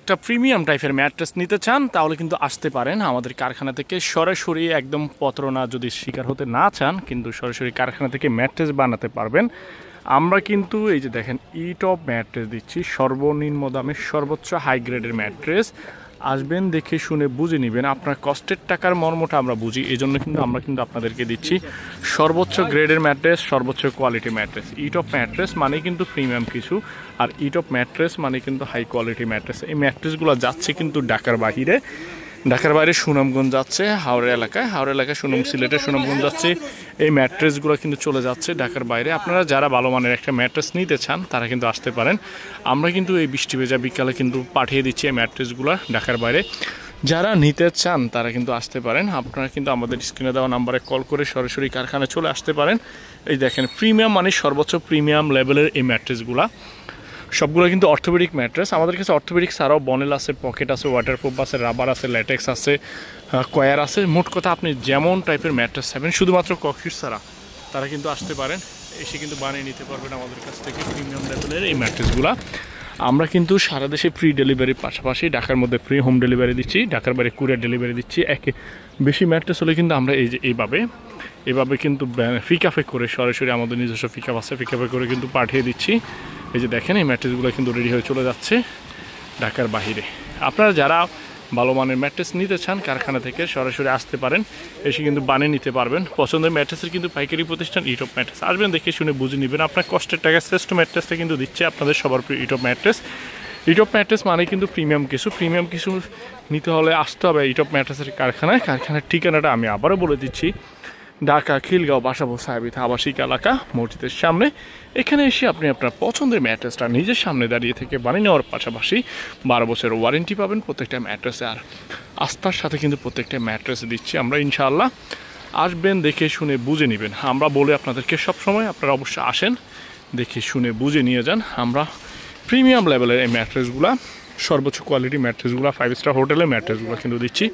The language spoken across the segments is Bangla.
একটা প্রিমিয়াম টাইপের ম্যাট্রেস নিতে চান তাহলে কিন্তু আসতে পারেন আমাদের কারখানা থেকে সরাসরি, একদম প্রতারণা যদি শিকার হতে না চান কিন্তু সরাসরি কারখানা থেকে ম্যাট্রেস বানাতে পারবেন। আমরা কিন্তু এই যে দেখেন ইটপ ম্যাট্রেস দিচ্ছি সর্বনিম্ন দামে, সর্বোচ্চ হাই গ্রেডের ম্যাট্রেস। আসবেন, দেখে শুনে বুঝে নেবেন, আপনার কষ্টের টাকার মর্মটা আমরা বুঝি, এই জন্য কিন্তু আমরা আপনাদেরকে দিচ্ছি সর্বোচ্চ গ্রেডের ম্যাট্রেস, সর্বোচ্চ কোয়ালিটি ম্যাট্রেস। ইটপ ম্যাট্রেস মানে কিন্তু প্রিমিয়াম কিছু, আর ইটপ ম্যাট্রেস মানে কিন্তু হাই কোয়ালিটি ম্যাট্রেস। এই ম্যাট্রেসগুলো যাচ্ছে কিন্তু ঢাকার বাইরে, ঢাকার বাইরে সুনামগঞ্জ যাচ্ছে, হাওড়া এলাকায়, সিলেটের সুনামগঞ্জ যাচ্ছে। এই ম্যাট্রেসগুলো কিন্তু চলে যাচ্ছে ঢাকার বাইরে। আপনারা যারা ভালো মানের একটা ম্যাট্রেস নিতে চান তারা কিন্তু আসতে পারেন। আমরা কিন্তু এই বৃষ্টি ভেজা বিকালে কিন্তু পাঠিয়ে দিচ্ছি এই ম্যাট্রেসগুলো ঢাকার বাইরে। যারা নিতে চান তারা কিন্তু আসতে পারেন। আপনারা কিন্তু আমাদের স্ক্রিনে দেওয়া নাম্বারে কল করে সরাসরি কারখানায় চলে আসতে পারেন। এই দেখেন প্রিমিয়াম মানে সর্বোচ্চ প্রিমিয়াম লেভেলের এই ম্যাট্রেসগুলো, সবগুলো কিন্তু অর্থোপেডিক ম্যাট্রেস। আমাদের কাছে অর্থোপেডিক ছাড়াও বনেল আছে, পকেট আছে, ওয়াটারপ্রুফ আছে, রাবার আছে, ল্যাটেক্স আছে, কয়ার আছে। মোট কথা আপনি যেমন টাইপের ম্যাট্রেস চাইবেন, শুধুমাত্র ককশিট ছাড়া, তারা কিন্তু আসতে পারেন, এসে কিন্তু বানিয়ে নিতে পারবেন আমাদের কাছ থেকে প্রিমিয়াম লেভেলের এই ম্যাট্রেসগুলো। আমরা কিন্তু সারা দেশে ফ্রি ডেলিভারির পাশাপাশি ঢাকার মধ্যে ফ্রি হোম ডেলিভারি দিচ্ছি, ঢাকার বাইরে কুরিয়ার ডেলিভারি দিচ্ছি। একে বেশি ম্যাট্রেস হলে কিন্তু আমরা এই যে এইভাবে কিন্তু ফিকাফে করে সরাসরি আমাদের নিজস্ব ফিকাপ আছে, ফিকাফে করে কিন্তু পাঠিয়ে দিচ্ছি। এই যে দেখেন এই ম্যাট্রেসগুলো কিন্তু রেডি হয়ে চলে যাচ্ছে ঢাকার বাহিরে। আপনারা যারা ভালো মানের ম্যাট্রেস নিতে চান কারখানা থেকে সরাসরি আসতে পারেন, এসে কিন্তু বানিয়ে নিতে পারবেন। পছন্দের ম্যাট্রেসের কিন্তু পাইকারি প্রতিষ্ঠান ইটপ ম্যাট্রেস। আসবেন, দেখে শুনে বুঝে নেবেন। আপনার কষ্টের টাকায় শ্রেষ্ঠ ম্যাট্রেসটা কিন্তু দিচ্ছে আপনাদের সবার প্রিয় ইটপ ম্যাট্রেস। ইটপ ম্যাট্রেস মানে কিন্তু প্রিমিয়াম কিছু নিতে হলে আসতে হবে ইটপ ম্যাট্রেসের কারখানায়। কারখানার ঠিকানাটা আমি আবারও বলে দিচ্ছি, ঢাকা খিলগাঁও বাসাবো সাহেবিথা আবাসিক এলাকা, মসজিদের সামনে। এখানে এসে আপনি আপনার পছন্দের ম্যাট্রেসটা নিজের সামনে দাঁড়িয়ে থেকে বানিয়ে নেওয়ার পাশাপাশি 12 বছর ওয়ারেন্টি পাবেন প্রত্যেকটা ম্যাট্রেসে। আর আস্থার সাথে কিন্তু প্রত্যেকটা ম্যাট্রেসে দিচ্ছি আমরা ইনশাআল্লাহ। আসবেন, দেখে শুনে বুঝে নেবেন। আমরা বলে আপনাদেরকে সবসময় আপনারা অবশ্যই আসেন, দেখে শুনে বুঝে নিয়ে যান। আমরা প্রিমিয়াম লেভেলের এই ম্যাট্রেসগুলো, সর্বোচ্চ কোয়ালিটি ম্যাট্রেসগুলো, 5 স্টার হোটেলের ম্যাট্রেসগুলো কিন্তু দিচ্ছি,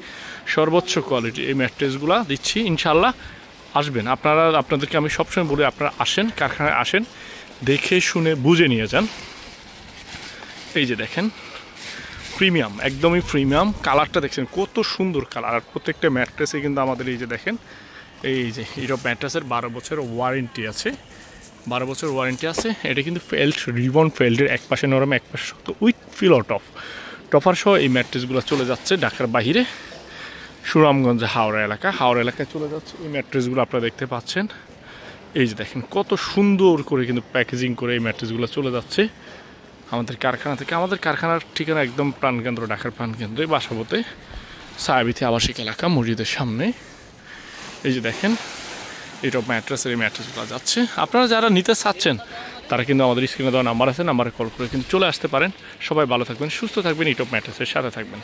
সর্বোচ্চ কোয়ালিটি এই ম্যাট্রেসগুলো দিচ্ছি ইনশাআল্লাহ। আসবেন, আপনাদেরকে আমি সবসময় বলি আপনারা আসেন, কারখানায় আসেন, দেখে শুনে বুঝে নিয়ে যান। এই যে দেখেন প্রিমিয়াম, একদমই প্রিমিয়াম। কালারটা দেখছেন কত সুন্দর কালার। আর প্রত্যেকটা ম্যাট্রেসে কিন্তু আমাদের এই যে দেখেন, এই যে ইটপ ম্যাট্রেসের 12 বছর ওয়ারেন্টি আছে, 12 বছর ওয়ারেন্টি আছে। এটা কিন্তু ফেল্ট, রিবন ফেল্টের, এক পাশে নরম এক পাশে শক্ত, উইথ ফিল টপার সহ এই ম্যাট্রেসগুলো চলে যাচ্ছে ঢাকার বাহিরে, সুনামগঞ্জে হাওড়া এলাকায় চলে যাচ্ছে এই ম্যাট্রেসগুলো। আপনারা দেখতে পাচ্ছেন, এই যে দেখেন কত সুন্দর করে কিন্তু প্যাকেজিং করে এই ম্যাট্রেসগুলো চলে যাচ্ছে আমাদের কারখানা থেকে। আমাদের কারখানার ঠিকানা একদম প্রাণকেন্দ্র, ঢাকার প্রাণকেন্দ্রে, বাসাবোতে সাহেবিথা আবাসিক এলাকা, মসজিদের সামনে। এই যে দেখেন এইসব ম্যাট্রেসের এই ম্যাট্রেসগুলো যাচ্ছে। আপনারা যারা নিতে চাচ্ছেন তারা কিন্তু আমাদের স্ক্রিনে দেওয়া নাম্বার আছে, নাম্বারে কল করে কিন্তু চলে আসতে পারেন। সবাই ভালো থাকবেন, সুস্থ থাকবেন, ইটপ ম্যাট্রেসের সাথে থাকবেন।